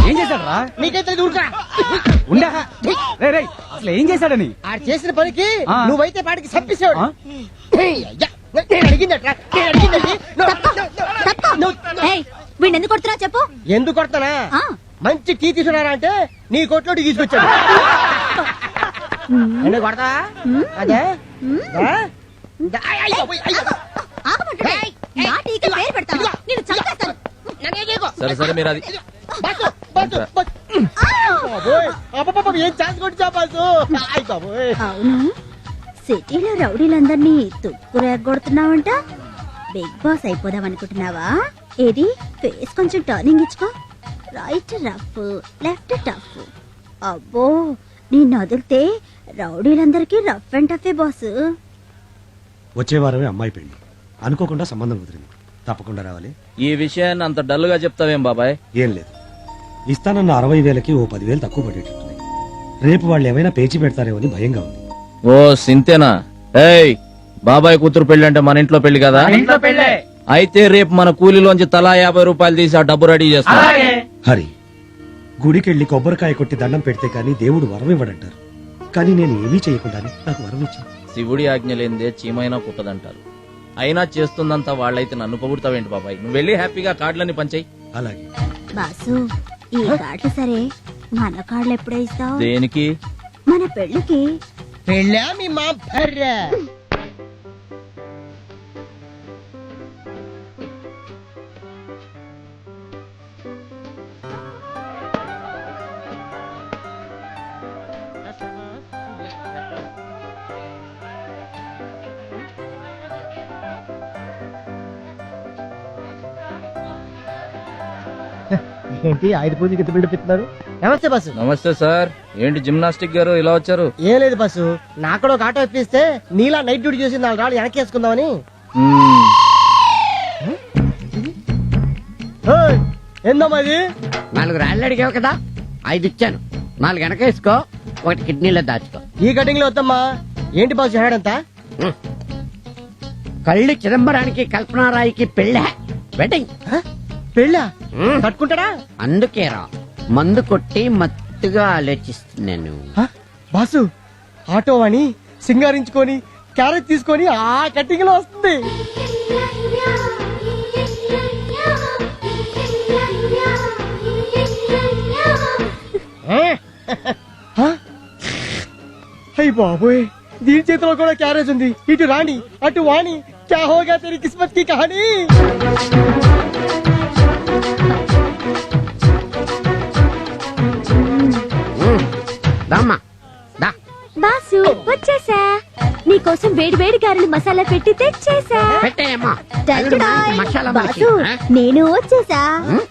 ఏం చేశాడరా? నీకైతే ఊరుకురా. అసలు ఏం చేశాడని? ఆ చేసిన పనికి నువ్వైతే పాటికి చంపేసాడు. అడిగిందట్రా వీణెందుకు కొడుతున్నా చెప్పు. ఎందుకు కొడతానా? మంచి టీ తీసుకున్నారా అంటే నీ కొట్లోకి తీసుకొచ్చాడు. కొడతా అదే సరే సరే మీరు అది ఏం ఛాన్స్ కొట్టా బాసు. అవును, సిటీలో రౌడీలందరినీ తుక్కు రేగొడుతున్నావంట. బిగ్ బాస్ అయిపోదాం అనుకుంటున్నావా? ఏది ఫేస్ కొంచెం టర్నింగ్ ఇచ్చుకో. Right rough, left tough. అబ్బో, నిన్ను వదిలితే రౌడీలందరికీ రఫ్ అండ్ టఫే బాస్. వచ్చే వారమే అమ్మాయి పెళ్లి, అనుకోకుండా సంబంధం కుదిరింది. తప్పకుండా రావాలి. ఈ విషయాన్ని అంత డల్ గా చెప్తావేం బాబాయ్? ఏం లేదు, ఇస్తానన్న 60,000కి ఓ 10,000 తక్కువ పడేటట్టుంది. రేపు వాళ్ళు ఏమైనా పేచి పెడతారేమో అని భయంగా ఉంది. ఓ సింతేనా? ఏయ్, బాబాయ్ కూతురు పెళ్లి అంటే మన ఇంట్లో పెళ్లి కదా? అయితే రేపు మన కూలీలోంచి తలా 50 రూపాయలు తీసి ఆ డబ్బు రెడీ చేస్తా. హరి, గుడికెళ్ళి కొబ్బరికాయ కొట్టి దండం పెడితే కానీ దేవుడు వరం ఇవ్వడంటారు. కానీ నేను ఏమీ చేయకుండానే నాకు వరం ఇచ్చాను. శివుడి ఆజ్ఞ లేనిదే చీమైనా పుట్టదంటారు. అయినా చేస్తుందంతా వాళ్ళైతే నన్ను పొగుడతావేంటి బాబాయ్? నువ్వు వెళ్ళి హ్యాపీగా కార్డులన్నీ పంచాయి. అలాగే బాసు, ఈ కార్డులు సరే, మన కార్డులు ఎప్పుడో ఇస్తావు? దేనికి? మన పెళ్లికి. పెళ్ళా మీ మా భార్య? ఏంటి 5 పూజకి ఎంత బిల్డప్ ఇస్తున్నారు? నమస్తే బస్సు. నమస్తే సార్. ఏంటి జిమ్నాస్టిక్ గారు ఇలా వచ్చారు? ఏం లేదు బస్సు, నాకు కూడా ఒక ఆటో ఇప్పిస్తే నీలా నైట్ డ్యూటీ చేసి 4 రాళ్ళు వెనక్కి వేసుకుందామని. ఏందమ్మా ఇది? 4 రాళ్ళు అడిగావు కదా, 5 ఇచ్చాను. 4 వెనక వేసుకో, 1 కిడ్నీలో దాచుకో. ఈ కటింగ్ లో వద్దమ్మా. ఏంటి బాసు హేడంతా? కళ్ళు చిదంబరానికి కల్పనారాయికి పెళ్ళ వెడ్డింగ్. పెళ్ళా? కట్టుకుంటాడా? అందుకేరా మందు కొట్టి మత్తుగా ఆలోచిస్తున్నాను. బాసు, ఆటో అని సింగారించుకొని క్యారెట్ తీసుకొని ఆ కటింగ్ లో వస్తుంది. అయ్యి బాబోయ్, దీని చేతిలో కూడా క్యారేజ్ ఉంది. ఇటు రాణి అటు వాణి, క్యా హోగా తెరీ కిస్మత్ కి కహానీ. బాసు వచ్చేసా, నీకోసం వేడి వేడి గారెలు మసాలా పెట్టి తెచ్చేసా. బాసు, నేను వచ్చేసా,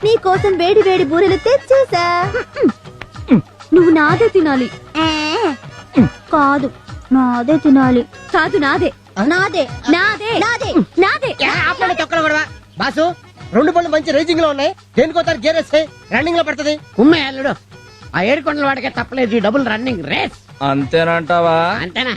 నీకోసం వేడి వేడి బూరెలు తెచ్చేసా. నువ్వు నాదే తినాలి. కాదు, నాదే తినాలి. కాదు, నాదే నాదే నాదే నాదే నాదే. బాసు, 2 పళ్ళు మంచి రేసింగ్ లో ఉన్నాయి. దేనికోతారు గేర్ వేస్తే రన్నింగ్ లో పడుతుంది. ఉమ్మే అల్లుడు, ఆ 7 కొండల వాడికే తప్పలేదు ఈ డబుల్ రన్నింగ్ రేస్. అంతేనంటావా? అంతేనా?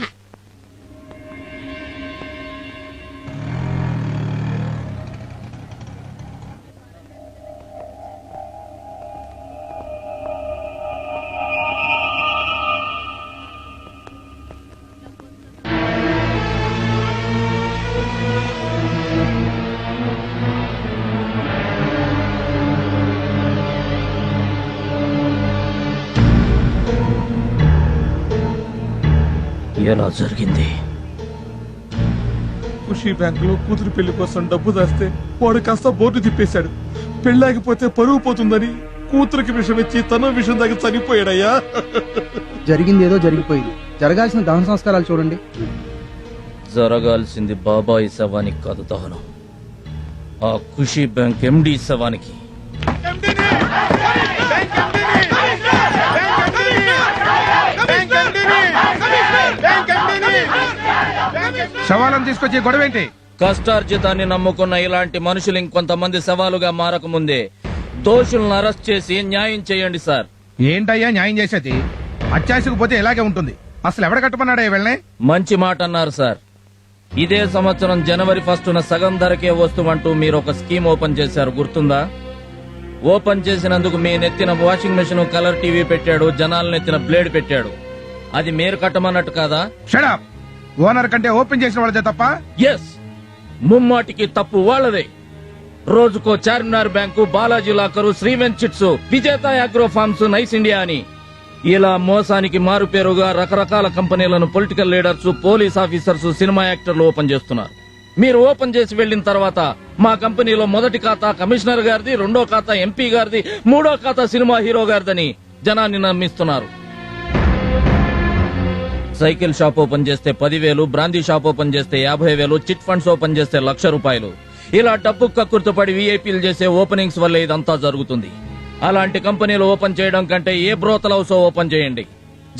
ఎలా జరిగింది? ఖుషీ బ్యాంక్ లో కూతురు పెళ్లి కోసం డబ్బు దాస్తే వాడు కాస్త బోర్డు తిప్పేశాడు. పెళ్ళాగిపోతే పరువు పోతుందని కూతురికి విషం ఇచ్చి తన విషం దాకా చనిపోయాడయ్యా. జరిగింది ఏదో జరిగిపోయింది. జరగాల్సిన దహన సంస్కారాలు చూడండి. జరగాల్సింది బాబాయి శవానికి కాదు దహనం, ఆ ఖుషీ బ్యాంక్ ఎండి శవానికి. శవాలను తీసుకొచ్చి గొడవేంటి? కష్టార్జితాన్ని నమ్ముకున్న ఇలాంటి మనుషులు ఇంకొంతమంది శవాలుగా మారకముందే దోషులను అరెస్ట్ చేసి న్యాయం చేయండి సార్. ఏంటయ్యా న్యాయం చేసేది? అత్యాశకు పోతే ఇలాగే ఉంటుంది. అసలు ఎవడ కట్టమన్నాడా వెళ్ళనే? మంచి మాట అన్నారు సార్. ఇదే సంవత్సరం జనవరి 1న సగం ధరకే వస్తువంటూ మీరు ఒక స్కీమ్ ఓపెన్ చేశారు, గుర్తుందా? ఓపెన్ చేసినందుకు మీ నెత్తిన వాషింగ్ మెషిన్, కలర్ టీవీ పెట్టాడు, జనాల నెత్తిన బ్లేడ్ పెట్టాడు. అది మీరు కట్టమన్నట్టు కాదా? షడప్. ఓనర్ కంటే ఓపెన్ చేసిన వాళ్ళదే తప్ప. ఎస్, ముమ్మాటికి తప్పు వాళ్ళదే. రోజుకో చార్మినార్ బ్యాంకు, బాలాజీ లాకరు, శ్రీవెంట్ chits, Vijetha agro farms, nice India అని ఇలా మోసానికి మారుపేరుగా రకరకాల కంపెనీలను political leaders, police officers, cinema యాక్టర్లు ఓపెన్ చేస్తున్నారు. మీరు ఓపెన్ చేసి వెళ్లిన తర్వాత మా కంపెనీలో మొదటి ఖాతా కమిషనర్ గారిది, రెండో ఖాతా ఎంపీ గారిది, మూడో ఖాతా సినిమా హీరో గారిదని జనాన్ని నమ్మిస్తున్నారు. సైకిల్ షాప్ ఓపెన్ చేస్తే 10,000, బ్రాందీ షాప్ ఓపెన్ చేస్తే 50,000, చిట్ ఫండ్స్ ఓపెన్ చేస్తే ₹1,00,000. ఇలా డబ్బు కక్కుర్తుపడి వీఐపీలు చేసే ఓపెనింగ్స్ వల్ల ఇదంతా జరుగుతుంది. అలాంటి కంపెనీలు ఓపెన్ చేయడం కంటే ఏ బ్రోతల్ హౌస్ ఓపెన్ చేయండి,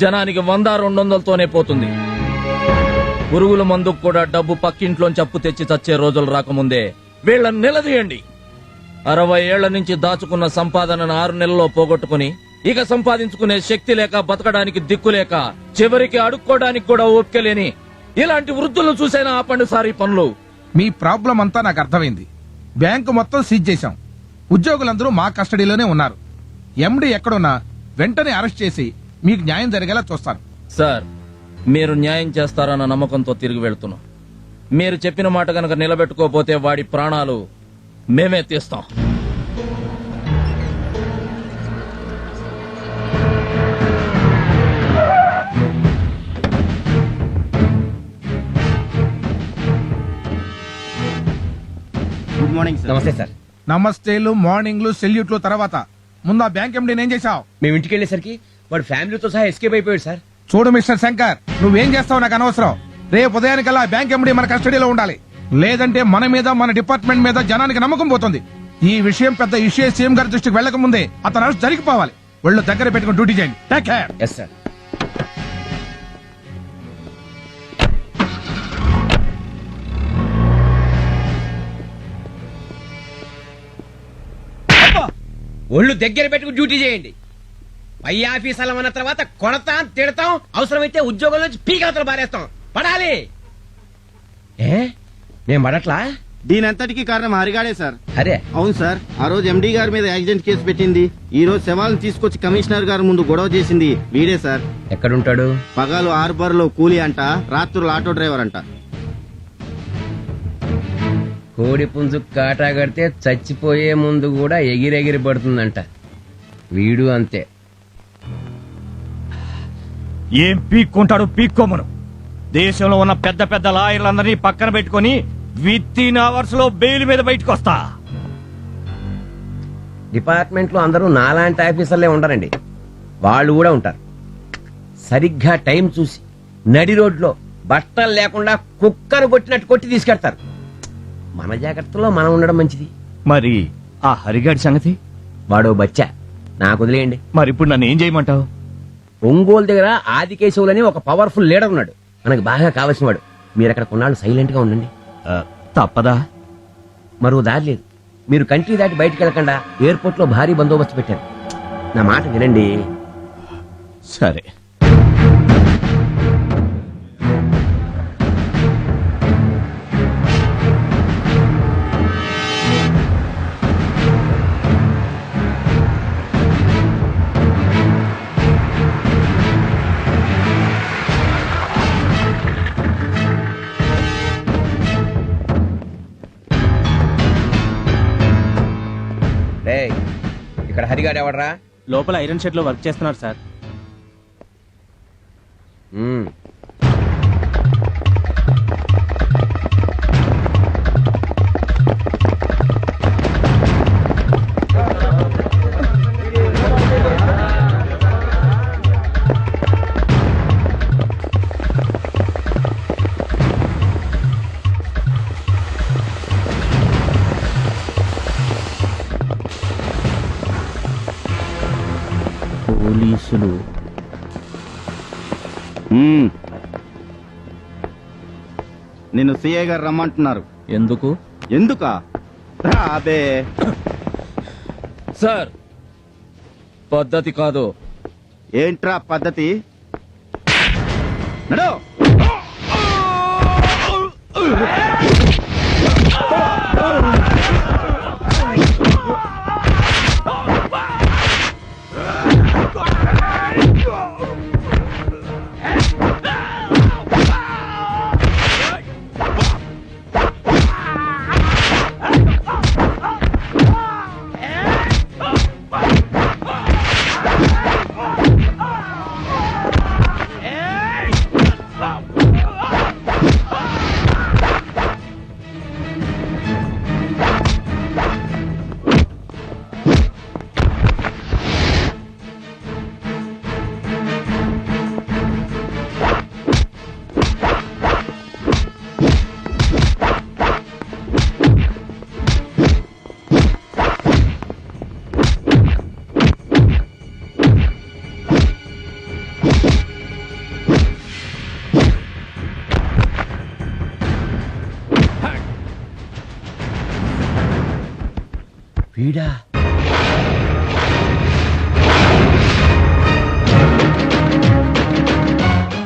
జనానికి 100-200తోనే పోతుంది. పురుగుల మందుకు కూడా డబ్బు పక్కింట్లోంచి అప్పు తెచ్చి చచ్చే రోజులు రాకముందే వీళ్ళని నిలదీయండి. 60 ఏళ్ల నుంచి దాచుకున్న సంపాదనను 6 నెలల్లో పోగొట్టుకుని ఇక సంపాదించుకునే శక్తి లేక, బతకడానికి దిక్కులేక, చివరికి అడుక్కోవడానికి కూడా ఓపిక లేని ఇలాంటి వృద్ధులను చూసైనా ఆపండి సార్ ఈ పనులు. మీ ప్రాబ్లం అంతా నాకు అర్థమైంది. బ్యాంకు మొత్తం సీజ్ చేశాం. ఉద్యోగులందరూ మా కస్టడీలోనే ఉన్నారు. ఎండి ఎక్కడున్నా వెంటనే అరెస్ట్ చేసి మీకు న్యాయం జరిగేలా చూస్తాను. సార్, మీరు న్యాయం చేస్తారన్న నమ్మకంతో తిరిగి వెళ్తున్నాం. మీరు చెప్పిన మాట గనక నిలబెట్టుకోపోతే వాడి ప్రాణాలు మేమే తీస్తాం. Good morning sir. నమస్తే సార్. నమస్తేలు, మార్నింగ్లు, సెల్యూట్లు తర్వాత ముందు ఆ బ్యాంక్ ఎండీని ఏం చేశావు? మేము ఇంటికి వెళ్ళేసరికి వాడు ఫ్యామిలీతో సహా ఎస్కేప్ అయిపోయాడు సార్. చూడు మిస్టర్ శంకర్, నువ్వేం చేస్తావు నాకు అనవసరం. రేపు ఉదయానికల్లా ఆ బ్యాంక్ ఎండీ మన కస్టడీలో ఉండాలి. లేదంటే మన మీద, మన డిపార్ట్మెంట్ మీద జనానికి నమ్మకం పోతుంది. ఈ విషయం పెద్ద ఇష్యూ సీఎం గారి దృష్టికి వెళ్లక ముందే అతను అరెస్ట్ జరిగిపోవాలి. ఒళ్ళు దగ్గర పెట్టుకుని డ్యూటీ చేయండి. Take care. Yes sir. ఒళ్ళు దగ్గర పెట్టుకుని డ్యూటీ చేయండి. పై ఆఫీసర్లు అన్న తర్వాత కొడతాం, తిడతాం, అవసరమైతే ఉద్యోగం నుంచి పీకలతో బారేస్తాం. పడాలి. ఏ మేము పడట్లా? దీనంతటికి కారణం హరిగాడే సార్. అరే అవును సార్, ఆ రోజు ఎండీ గారి మీద యాక్సిడెంట్ కేసు పెట్టింది, ఈ రోజు శవాలను తీసుకొచ్చి కమిషనర్ గారి ముందు గొడవ చేసింది వీడే సార్. ఎక్కడుంటాడు? పగలు హార్బర్ లో కూలీ అంట, రాత్రులు ఆటో డ్రైవర్ అంట. కోడి పుంజు కాటా కడితే చచ్చిపోయే ముందు కూడా ఎగిరెగిరి పడుతుందంట. వీడు అంతే. ఏం పీక్కుంటాడు పీక్కోమను. దేశంలో ఉన్న పెద్ద పెద్ద లాయర్లందరినీ పక్కన పెట్టుకుని విత్-ఇన్ అవర్స్ లో బెయిల్ మీద బయటకు వస్తా. డిపార్ట్మెంట్ లో అందరూ నాలాంటి ఆఫీసర్లే ఉండరండి, వాళ్ళు కూడా ఉంటారు. సరిగ్గా టైం చూసి నడి రోడ్లో బట్టలు లేకుండా కుక్కను కొట్టినట్టు కొట్టి తీసుకెడతారు. మన జాగ్రత్తలో మనం ఉండడం మంచిది. మరి ఆ హరిగాడి సంగతి? వాడు బచ్చా, నాకు వదిలేయండి. మరి ఇప్పుడు నన్ను ఏం చేయమంటావు? ఒంగోలు దగ్గర ఆదికేశవులు అని ఒక పవర్ఫుల్ లీడర్ ఉన్నాడు, మనకు బాగా కావాల్సిన వాడు. మీరు అక్కడ కొన్నాళ్ళు సైలెంట్ గా ఉండండి. తప్పదా? మరో దారి లేదు. మీరు కంట్రీ దాటి బయటకు వెళ్ళకుండా ఎయిర్పోర్ట్ లో భారీ బందోబస్తు పెట్టారు. నా మాట వినండి. సరే. ఇక్కడ హరిగాడు ఎవడరా? లోపల ఐరన్ షెడ్ లో వర్క్ చేస్తున్నారు సార్. పోలీసులు నిన్ను సిఐ గారు రమ్మంటున్నారు. ఎందుకు? ఎందుకా? అబే సార్, పద్ధతి కాదు. ఏంట్రా పద్ధతి? నడు. వీడా